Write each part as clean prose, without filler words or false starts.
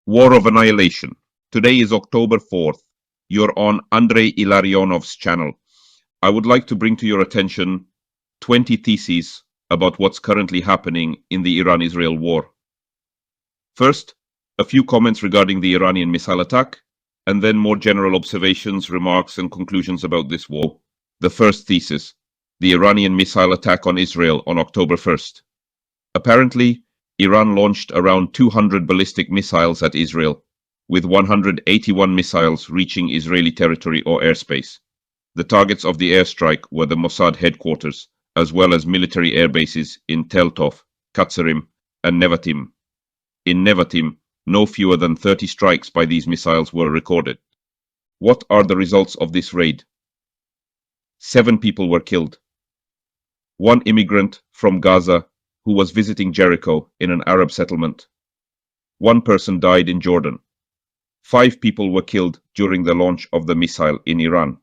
War of Annihilation. Today is October 4th. You're on Andrei Illarionov's channel. I would like to bring to your attention 20 theses about what's currently happening in the Iran-Israel war. First, a few comments regarding the Iranian missile attack, and then more general observations, remarks, and conclusions about this war. The first thesis: the Iranian missile attack on Israel on October 1st. Apparently, Iran launched around 200 ballistic missiles at Israel, with 181 missiles reaching Israeli territory or airspace. The targets of the airstrike were the Mossad headquarters, as well as military air bases in Tel Tov, Katsarim, and Nevatim. In Nevatim, no fewer than 30 strikes by these missiles were recorded. What are the results of this raid? 7 people were killed. 1 immigrant from Gaza who was visiting Jericho in an Arab settlement. 1 person died in Jordan. 5 people were killed during the launch of the missile in Iran.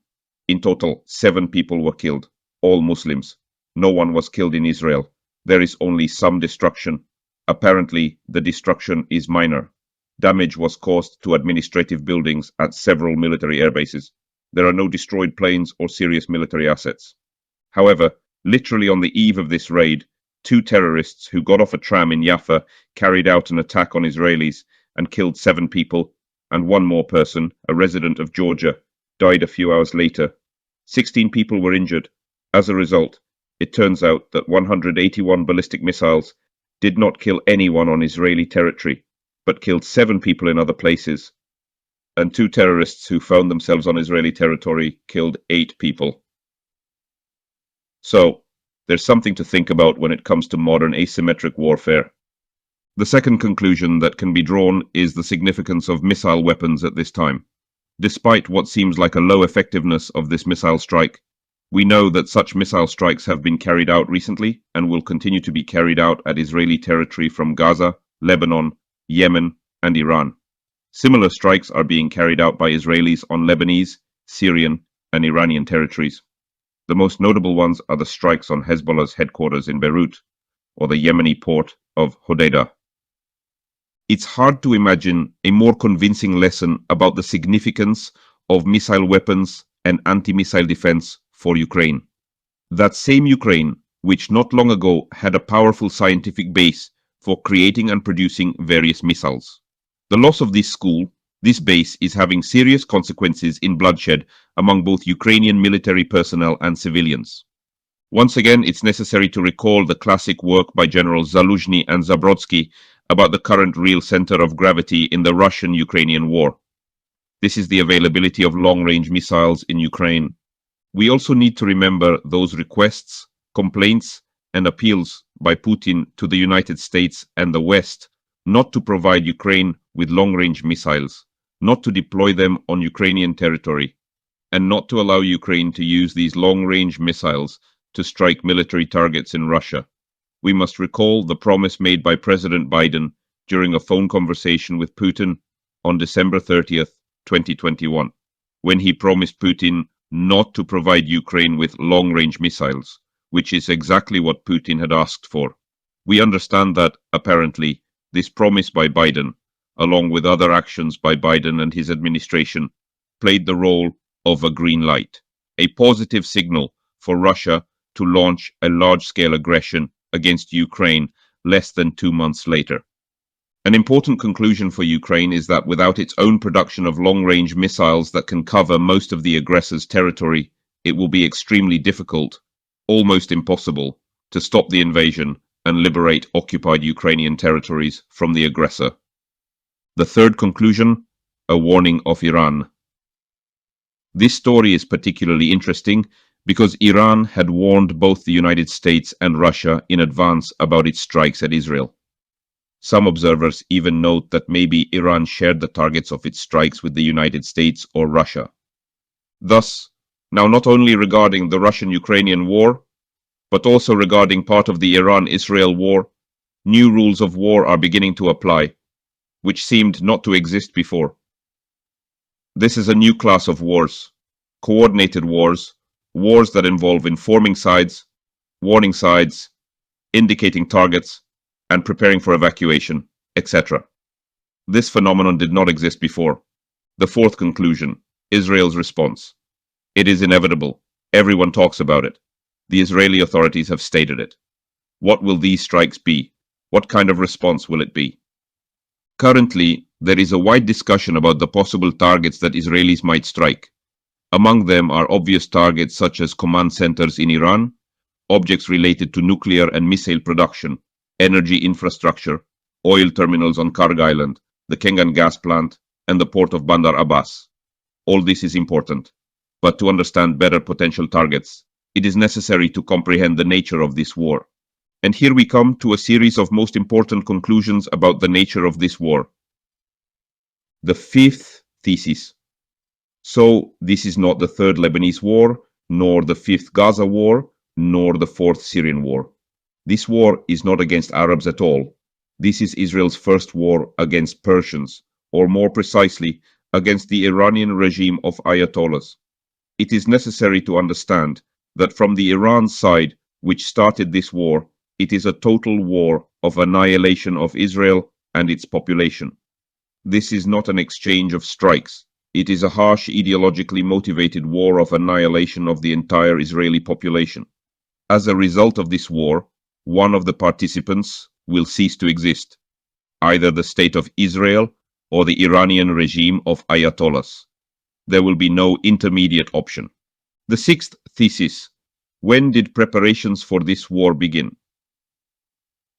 In total, 7 people were killed, all Muslims. No one was killed in Israel. There is only some destruction. Apparently, the destruction is minor. Damage was caused to administrative buildings at several military air bases. There are no destroyed planes or serious military assets. However, literally on the eve of this raid, 2 terrorists who got off a tram in Jaffa carried out an attack on Israelis and killed 7 people, and 1 more person, a resident of Georgia, died a few hours later. 16 people were injured. As a result, it turns out that 181 ballistic missiles did not kill anyone on Israeli territory, but killed 7 people in other places, and 2 terrorists who found themselves on Israeli territory killed 8 people. So, there's something to think about when it comes to modern asymmetric warfare. The second conclusion that can be drawn is the significance of missile weapons at this time. Despite what seems like a low effectiveness of this missile strike, we know that such missile strikes have been carried out recently and will continue to be carried out at Israeli territory from Gaza, Lebanon, Yemen, and Iran. Similar strikes are being carried out by Israelis on Lebanese, Syrian, and Iranian territories. The most notable ones are the strikes on Hezbollah's headquarters in Beirut, or the Yemeni port of Hodeidah. It's hard to imagine a more convincing lesson about the significance of missile weapons and anti-missile defense for Ukraine. That same Ukraine, which not long ago had a powerful scientific base for creating and producing various missiles. The loss of this school, this base, is having serious consequences in bloodshed among both Ukrainian military personnel and civilians. Once again, it's necessary to recall the classic work by Generals Zaluzhny and Zabrodsky about the current real center of gravity in the Russian-Ukrainian war. This is the availability of long-range missiles in Ukraine. We also need to remember those requests, complaints, and appeals by Putin to the United States and the West not to provide Ukraine with long-range missiles, not to deploy them on Ukrainian territory, and not to allow Ukraine to use these long-range missiles to strike military targets in Russia. We must recall the promise made by President Biden during a phone conversation with Putin on December 30th, 2021, when he promised Putin not to provide Ukraine with long-range missiles, which is exactly what Putin had asked for. We understand that, apparently, this promise by Biden, along with other actions by Biden and his administration, played the role of a green light, a positive signal for Russia to launch a large-scale aggression against Ukraine less than 2 months later. An important conclusion for Ukraine is that without its own production of long-range missiles that can cover most of the aggressor's territory, it will be extremely difficult, almost impossible, to stop the invasion and liberate occupied Ukrainian territories from the aggressor. The third conclusion, a warning of Iran. This story is particularly interesting because Iran had warned both the United States and Russia in advance about its strikes at Israel. Some observers even note that maybe Iran shared the targets of its strikes with the United States or Russia. Thus, now not only regarding the Russian-Ukrainian war, but also regarding part of the Iran-Israel war, new rules of war are beginning to apply, which seemed not to exist before. This is a new class of wars, coordinated wars, wars that involve informing sides, warning sides, indicating targets, and preparing for evacuation, etc. This phenomenon did not exist before. The fourth conclusion, Israel's response. It is inevitable. Everyone talks about it. The Israeli authorities have stated it. What will these strikes be? What kind of response will it be? Currently, there is a wide discussion about the possible targets that Israelis might strike. Among them are obvious targets such as command centers in Iran, objects related to nuclear and missile production, energy infrastructure, oil terminals on Karg Island, the Kengan gas plant, and the port of Bandar Abbas. All this is important, but to understand better potential targets, it is necessary to comprehend the nature of this war. And here we come to a series of most important conclusions about the nature of this war. The fifth thesis. So, this is not the third Lebanese war, nor the fifth Gaza war, nor the fourth Syrian war. This war is not against Arabs at all. This is Israel's first war against Persians, or more precisely, against the Iranian regime of Ayatollahs. It is necessary to understand that from the Iran side, which started this war, it is a total war of annihilation of Israel and its population. This is not an exchange of strikes. It is a harsh, ideologically motivated war of annihilation of the entire Israeli population. As a result of this war, one of the participants will cease to exist, either the state of Israel or the Iranian regime of Ayatollahs. There will be no intermediate option. The sixth thesis. When did preparations for this war begin?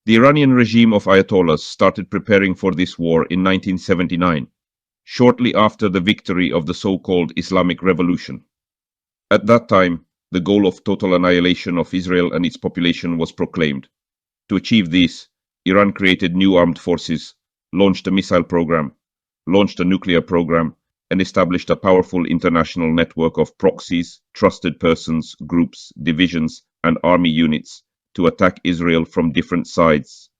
The Iranian regime of Ayatollahs started preparing for this war in 1979, shortly after the victory of the so-called Islamic Revolution. At that time, the goal of total annihilation of Israel and its population was proclaimed. To achieve this, Iran created new armed forces, launched a missile program, launched a nuclear program, and established a powerful international network of proxies, trusted persons, groups, divisions, and army units to attack Israel from different sides.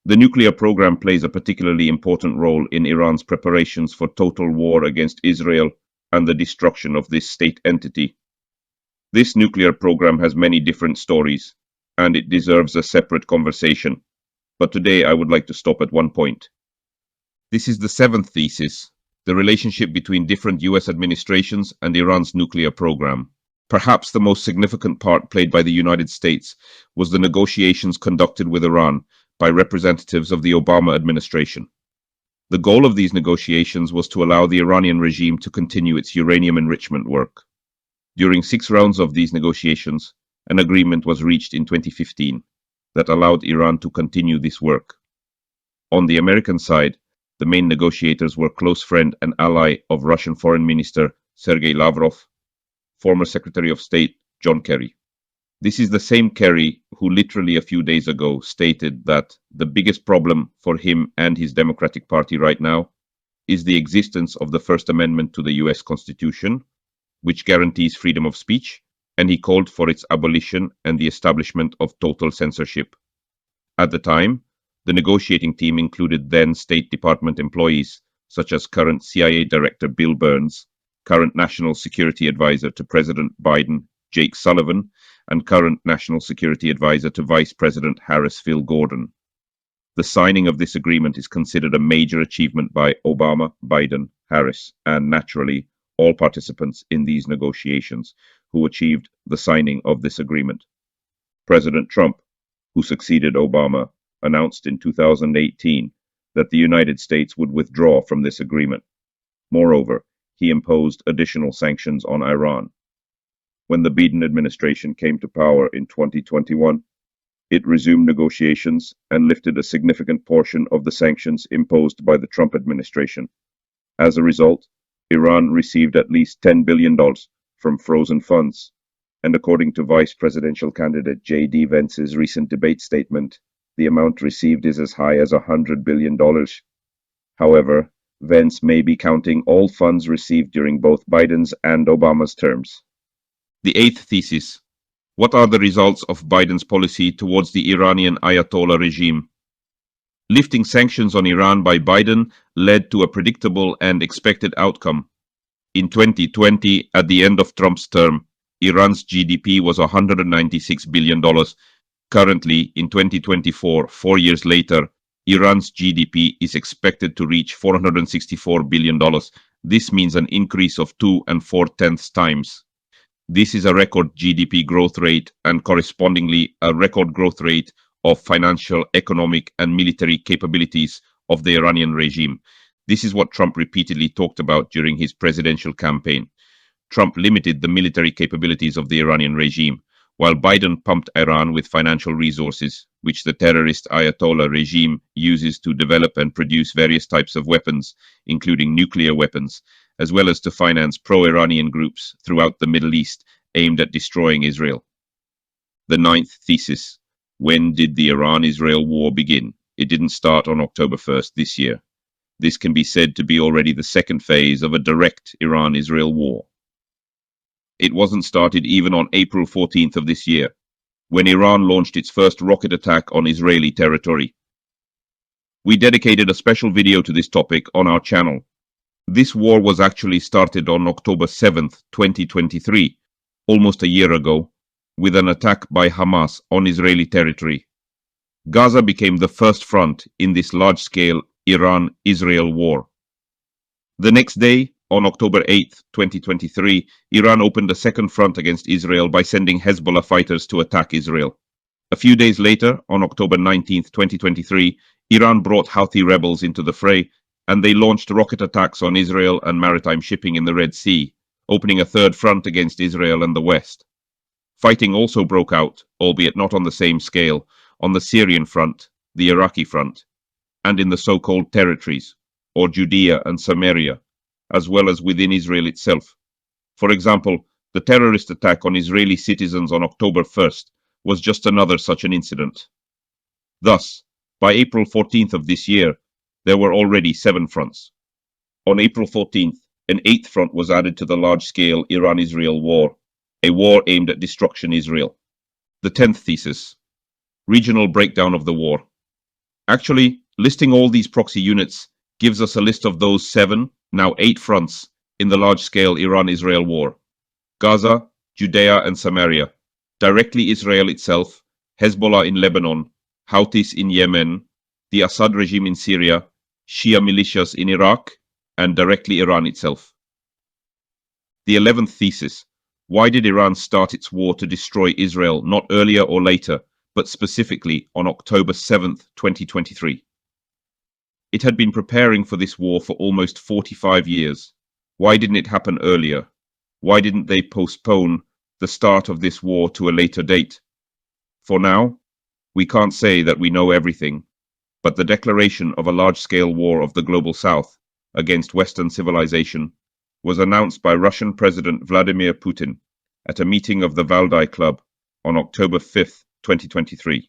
The nuclear program plays a particularly important role in Iran's preparations for total war against Israel and the destruction of this state entity. This nuclear program has many different stories, and it deserves a separate conversation, but today I would like to stop at one point. This is the seventh thesis, the relationship between different US administrations and Iran's nuclear program. Perhaps the most significant part played by the United States was the negotiations conducted with Iran by representatives of the Obama administration. The goal of these negotiations was to allow the Iranian regime to continue its uranium enrichment work. During 6 rounds of these negotiations, an agreement was reached in 2015 that allowed Iran to continue this work. On the American side, the main negotiators were close friend and ally of Russian Foreign Minister Sergei Lavrov, former Secretary of State John Kerry. This is the same Kerry who literally a few days ago stated that the biggest problem for him and his Democratic Party right now is the existence of the First Amendment to the US Constitution, which guarantees freedom of speech, and he called for its abolition and the establishment of total censorship. At the time, the negotiating team included then State Department employees, such as current CIA Director Bill Burns, current National Security Advisor to President Biden, Jake Sullivan, and current National Security Advisor to Vice President Harris, Phil Gordon. The signing of this agreement is considered a major achievement by Obama, Biden, Harris, and naturally, all participants in these negotiations who achieved the signing of this agreement. President Trump, who succeeded Obama, announced in 2018 that the United States would withdraw from this agreement. Moreover, he imposed additional sanctions on Iran. When the Biden administration came to power in 2021, it resumed negotiations and lifted a significant portion of the sanctions imposed by the Trump administration. As a result, Iran received at least $10 billion from frozen funds, and according to Vice Presidential candidate J.D. Vance's recent debate statement, the amount received is as high as $100 billion. However, Vance may be counting all funds received during both Biden's and Obama's terms. The eighth thesis. What are the results of Biden's policy towards the Iranian Ayatollah regime? Lifting sanctions on Iran by Biden led to a predictable and expected outcome. In 2020, at the end of Trump's term, Iran's GDP was $196 billion. Currently, in 2024, 4 years later, Iran's GDP is expected to reach $464 billion. This means an increase of 2 4/10 times. This is a record GDP growth rate and correspondingly a record growth rate of financial, economic, and military capabilities of the Iranian regime. This is what Trump repeatedly talked about during his presidential campaign. Trump limited the military capabilities of the Iranian regime, while Biden pumped Iran with financial resources, which the terrorist Ayatollah regime uses to develop and produce various types of weapons, including nuclear weapons, as well as to finance pro-Iranian groups throughout the Middle East aimed at destroying Israel. The ninth thesis. When did the Iran-Israel war begin? It didn't start on October 1st this year. This can be said to be already the second phase of a direct Iran-Israel war. It wasn't started even on April 14th of this year, when Iran launched its first rocket attack on Israeli territory. We dedicated a special video to this topic on our channel. This war was actually started on October 7th, 2023, almost a year ago, with an attack by Hamas on Israeli territory. Gaza became the first front in this large-scale Iran-Israel war. The next day, on October 8th, 2023, Iran opened a second front against Israel by sending Hezbollah fighters to attack Israel. A few days later, on October 19th, 2023, Iran brought Houthi rebels into the fray, and they launched rocket attacks on Israel and maritime shipping in the Red Sea, opening a third front against Israel and the West. Fighting also broke out, albeit not on the same scale, on the Syrian front, the Iraqi front, and in the so-called territories, or Judea and Samaria, as well as within Israel itself. For example, the terrorist attack on Israeli citizens on October 1st was just another such an incident. Thus, by April 14th of this year, there were already 7 fronts. On April 14th, an 8th front was added to the large-scale Iran-Israel war, a war aimed at destruction Israel. The 10th thesis. Regional breakdown of the war. Actually, listing all these proxy units gives us a list of those 7, now 8 fronts in the large-scale Iran-Israel war. Gaza, Judea and Samaria, directly Israel itself, Hezbollah in Lebanon, Houthis in Yemen, the Assad regime in Syria, Shia militias in Iraq, and directly Iran itself. The 11th thesis. Why did Iran start its war to destroy Israel not earlier or later, but specifically on October 7th, 2023? It had been preparing for this war for almost 45 years. Why didn't it happen earlier? Why didn't they postpone the start of this war to a later date? For now, we can't say that we know everything, but the declaration of a large-scale war of the Global South against Western civilization was announced by Russian President Vladimir Putin at a meeting of the Valdai Club on October 5th, 2023,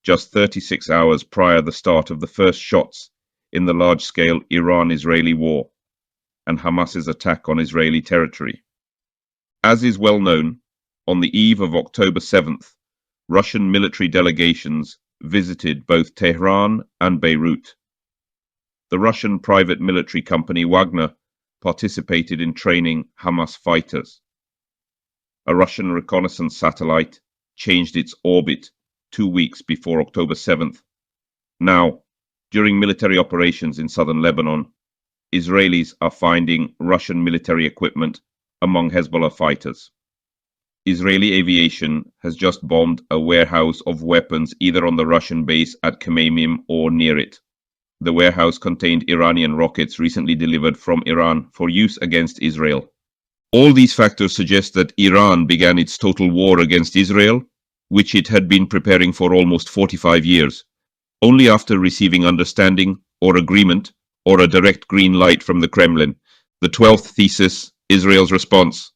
just 36 hours prior the start of the first shots in the large-scale Iran-Israeli war and Hamas's attack on Israeli territory. As is well known, on the eve of October 7th, Russian military delegations visited both Tehran and Beirut. The Russian private military company Wagner participated in training Hamas fighters. A Russian reconnaissance satellite changed its orbit 2 weeks before October 7th. Now, during military operations in southern Lebanon, Israelis are finding Russian military equipment among Hezbollah fighters. Israeli aviation has just bombed a warehouse of weapons either on the Russian base at Khmeimim or near it. The warehouse contained Iranian rockets recently delivered from Iran for use against Israel. All these factors suggest that Iran began its total war against Israel, which it had been preparing for almost 45 years, only after receiving understanding or agreement or a direct green light from the Kremlin. The 12th thesis, Israel's response.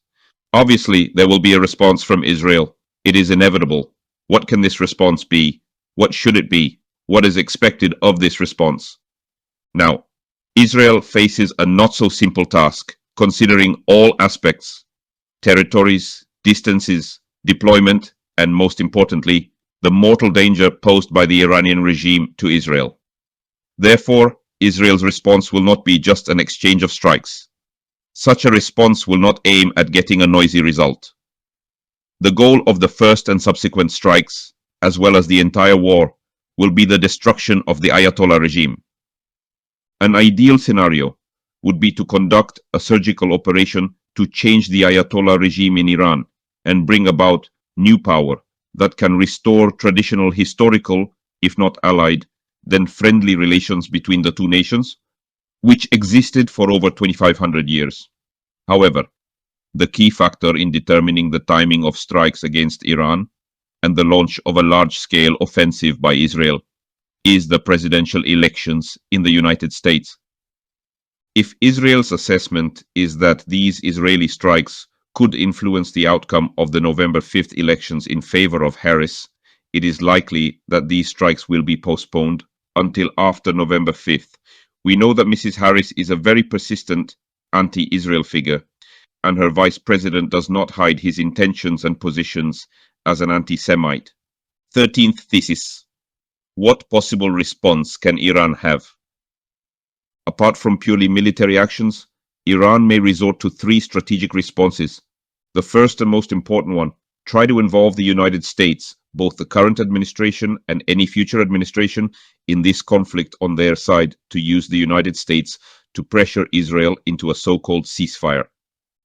Obviously, there will be a response from Israel. It is inevitable. What can this response be? What should it be? What is expected of this response? Now, Israel faces a not-so-simple task, considering all aspects: territories, distances, deployment, and most importantly, the mortal danger posed by the Iranian regime to Israel. Therefore, Israel's response will not be just an exchange of strikes. Such a response will not aim at getting a noisy result. The goal of the first and subsequent strikes, as well as the entire war, will be the destruction of the Ayatollah regime. An ideal scenario would be to conduct a surgical operation to change the Ayatollah regime in Iran and bring about new power that can restore traditional historical, if not allied, then friendly relations between the two nations, which existed for over 2,500 years. However, the key factor in determining the timing of strikes against Iran and the launch of a large-scale offensive by Israel is the presidential elections in the United States. If Israel's assessment is that these Israeli strikes could influence the outcome of the November 5th elections in favor of Harris, it is likely that these strikes will be postponed until after November 5th. We know that Mrs. Harris is a very persistent anti-Israel figure, and her vice president does not hide his intentions and positions as an anti-Semite. 13th thesis. What possible response can Iran have? Apart from purely military actions, Iran may resort to three strategic responses. The first and most important one, try to involve the United States, both the current administration and any future administration, in this conflict on their side, to use the United States to pressure Israel into a so-called ceasefire.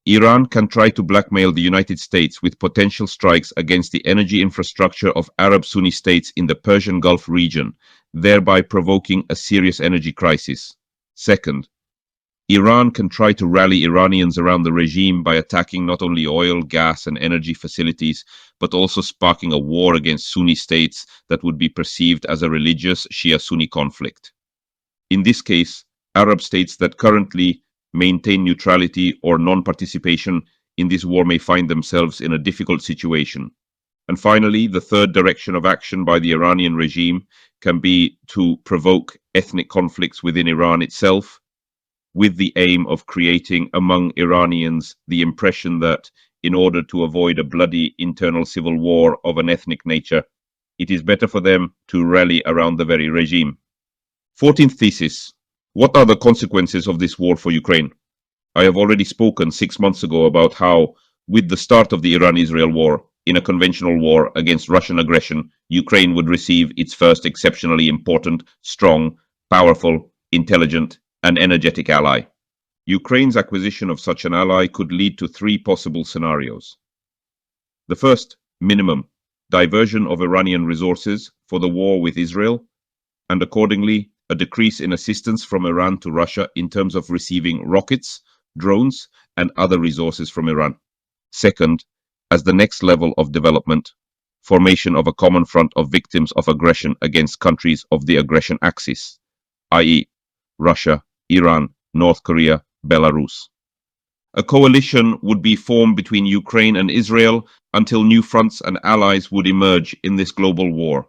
Iran can try to blackmail the United States with potential strikes against the energy infrastructure of Arab Sunni states in the Persian Gulf region, thereby provoking a serious energy crisis. Second, Iran can try to rally Iranians around the regime by attacking not only oil, gas, and energy facilities, but also sparking a war against Sunni states that would be perceived as a religious Shia-Sunni conflict. In this case, Arab states that currently maintain neutrality or non-participation in this war may find themselves in a difficult situation. And finally, the third direction of action by the Iranian regime can be to provoke ethnic conflicts within Iran itself, with the aim of creating among Iranians the impression that, in order to avoid a bloody internal civil war of an ethnic nature, it is better for them to rally around the very regime. 14th thesis. What are the consequences of this war for Ukraine? I have already spoken 6 months ago about how, with the start of the Iran-Israel war, in a conventional war against Russian aggression, Ukraine would receive its first exceptionally important, strong, powerful, intelligent, and energetic ally. Ukraine's acquisition of such an ally could lead to three possible scenarios. The first, minimum, diversion of Iranian resources for the war with Israel, and accordingly, a decrease in assistance from Iran to Russia in terms of receiving rockets, drones, and other resources from Iran. Second, as the next level of development, formation of a common front of victims of aggression against countries of the aggression axis, i.e., Russia, Iran, North Korea, Belarus. A coalition would be formed between Ukraine and Israel until new fronts and allies would emerge in this global war.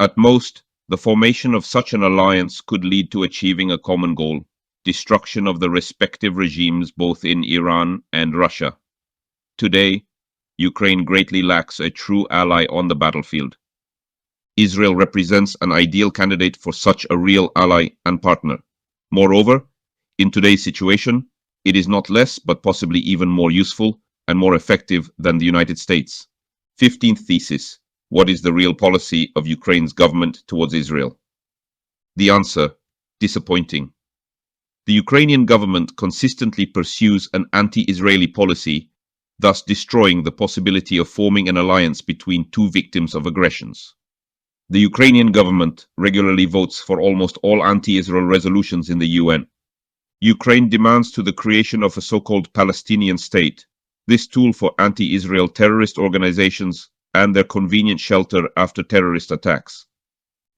At most, the formation of such an alliance could lead to achieving a common goal, destruction of the respective regimes both in Iran and Russia. Today, Ukraine greatly lacks a true ally on the battlefield. Israel represents an ideal candidate for such a real ally and partner. Moreover, in today's situation, it is not less but possibly even more useful and more effective than the United States. 15th thesis. What is the real policy of Ukraine's government towards Israel? The answer, disappointing. The Ukrainian government consistently pursues an anti-Israeli policy, thus destroying the possibility of forming an alliance between two victims of aggressions. The Ukrainian government regularly votes for almost all anti-Israel resolutions in the UN. Ukraine demands to the creation of a so-called Palestinian state, this tool for anti-Israel terrorist organizations and their convenient shelter after terrorist attacks.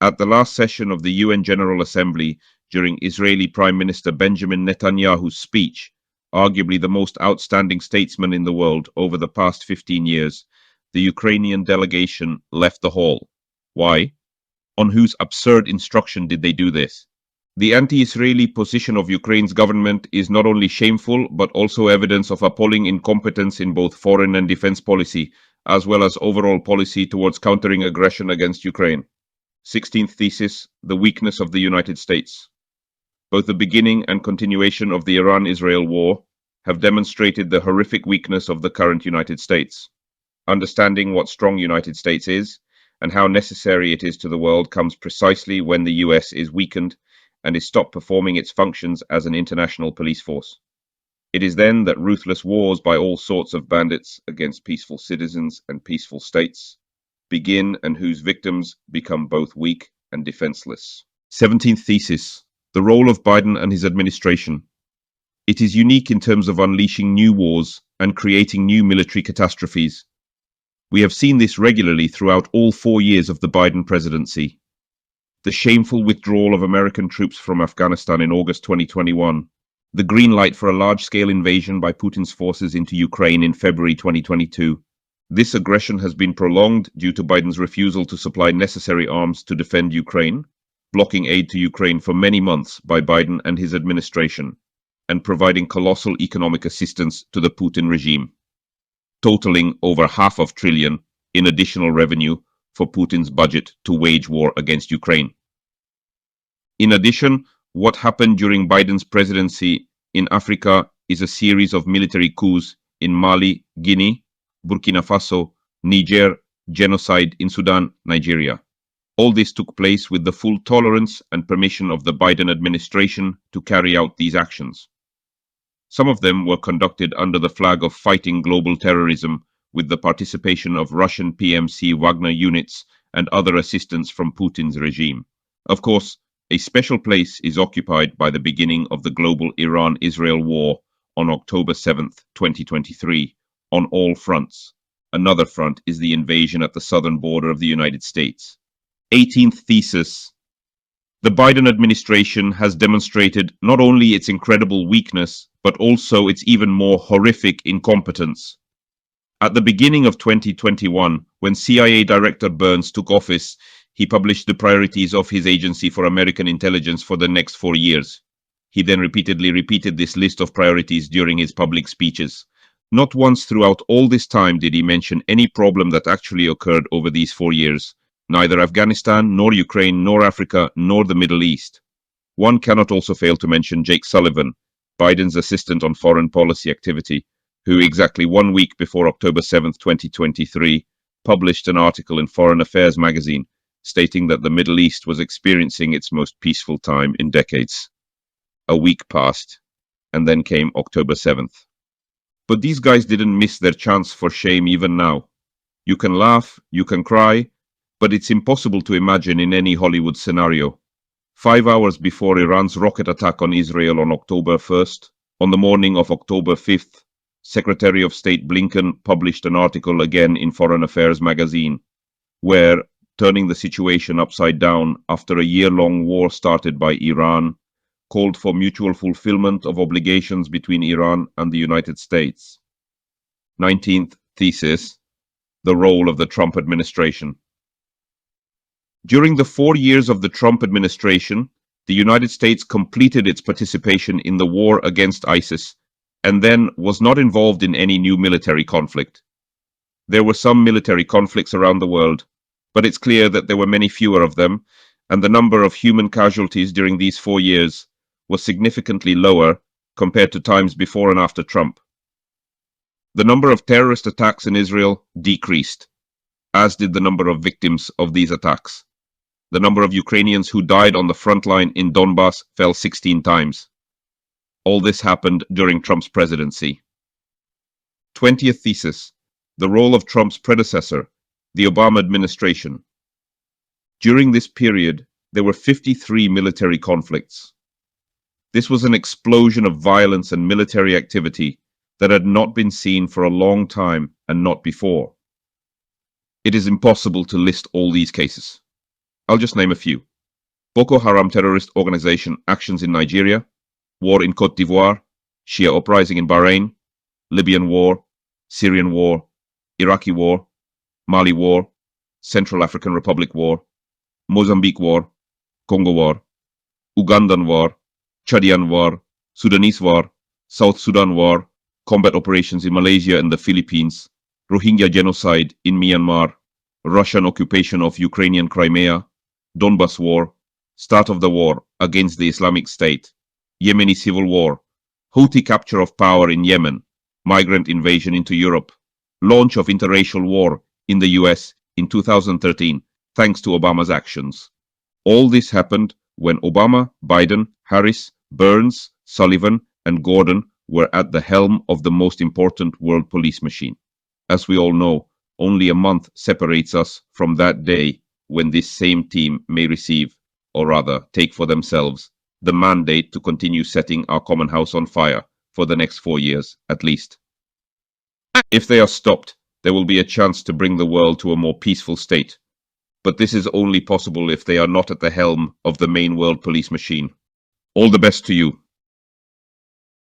At the last session of the UN General Assembly, during Israeli Prime Minister Benjamin Netanyahu's speech, arguably the most outstanding statesman in the world over the past 15 years, the Ukrainian delegation left the hall. Why? On whose absurd instruction did they do this? The anti-Israeli position of Ukraine's government is not only shameful, but also evidence of appalling incompetence in both foreign and defense policy, as well as overall policy towards countering aggression against Ukraine. 16th thesis, the weakness of the United States. Both the beginning and continuation of the Iran-Israel war have demonstrated the horrific weakness of the current United States. Understanding what strong United States is, and how necessary it is to the world comes precisely when the US is weakened and is stopped performing its functions as an international police force. It is then that ruthless wars by all sorts of bandits against peaceful citizens and peaceful states begin, and whose victims become both weak and defenseless. 17th thesis: the role of Biden and his administration. It is unique in terms of unleashing new wars and creating new military catastrophes. We have seen this regularly throughout all 4 years of the Biden presidency. The shameful withdrawal of American troops from Afghanistan in August 2021, the green light for a large-scale invasion by Putin's forces into Ukraine in February 2022. This aggression has been prolonged due to Biden's refusal to supply necessary arms to defend Ukraine, blocking aid to Ukraine for many months by Biden and his administration, and providing colossal economic assistance to the Putin regime, totaling over $500 billion in additional revenue for Putin's budget to wage war against Ukraine. In addition, what happened during Biden's presidency in Africa is a series of military coups in Mali, Guinea, Burkina Faso, Niger, genocide in Sudan, Nigeria. All this took place with the full tolerance and permission of the Biden administration to carry out these actions. Some of them were conducted under the flag of fighting global terrorism, with the participation of Russian PMC Wagner units and other assistance from Putin's regime. Of course, a special place is occupied by the beginning of the global Iran-Israel war on October 7, 2023, on all fronts. Another front is the invasion at the southern border of the United States. 18th thesis: the Biden administration has demonstrated not only its incredible weakness, but also its even more horrific incompetence. At the beginning of 2021, when CIA Director Burns took office, he published the priorities of his Agency for American Intelligence for the next 4 years. He then repeatedly repeated this list of priorities during his public speeches. Not once throughout all this time did he mention any problem that actually occurred over these 4 years, neither Afghanistan, nor Ukraine, nor Africa, nor the Middle East. One cannot also fail to mention Jake Sullivan, Biden's assistant on foreign policy activity, who exactly 1 week before October 7, 2023, published an article in Foreign Affairs magazine stating that the Middle East was experiencing its most peaceful time in decades. A week passed, and then came October 7th. But these guys didn't miss their chance for shame even now. You can laugh, you can cry, but it's impossible to imagine in any Hollywood scenario. 5 hours before Iran's rocket attack on Israel on October 1st, on the morning of October 5th, Secretary of State Blinken published an article again in Foreign Affairs magazine, where, turning the situation upside down after a year-long war started by Iran, called for mutual fulfillment of obligations between Iran and the United States. 19th thesis: the role of the Trump administration. During the 4 years of the Trump administration, the United States completed its participation in the war against ISIS and then was not involved in any new military conflict. There were some military conflicts around the world, but it's clear that there were many fewer of them, and the number of human casualties during these 4 years was significantly lower compared to times before and after Trump. The number of terrorist attacks in Israel decreased, as did the number of victims of these attacks. The number of Ukrainians who died on the front line in Donbass fell 16 times. All this happened during Trump's presidency. 20th thesis: the role of Trump's predecessor, the Obama administration. During this period, there were 53 military conflicts. This was an explosion of violence and military activity that had not been seen for a long time and not before. It is impossible to list all these cases. I'll just name a few. Boko Haram terrorist organization actions in Nigeria, war in Côte d'Ivoire, Shia uprising in Bahrain, Libyan war, Syrian war, Iraqi war, Mali war, Central African Republic war, Mozambique war, Congo war, Ugandan war, Chadian war, Sudanese war, South Sudan war, combat operations in Malaysia and the Philippines, Rohingya genocide in Myanmar, Russian occupation of Ukrainian Crimea, Donbas war, start of the war against the Islamic State, Yemeni civil war, Houthi capture of power in Yemen, migrant invasion into Europe, launch of interracial war in the US in 2013, thanks to Obama's actions. All this happened when Obama, Biden, Harris, Burns, Sullivan, and Gordon were at the helm of the most important world police machine. As we all know, only a month separates us from that day when this same team may receive, or rather take for themselves, the mandate to continue setting our common house on fire for the next 4 years at least. If they are stopped, there will be a chance to bring the world to a more peaceful state. But this is only possible if they are not at the helm of the main world police machine. All the best to you.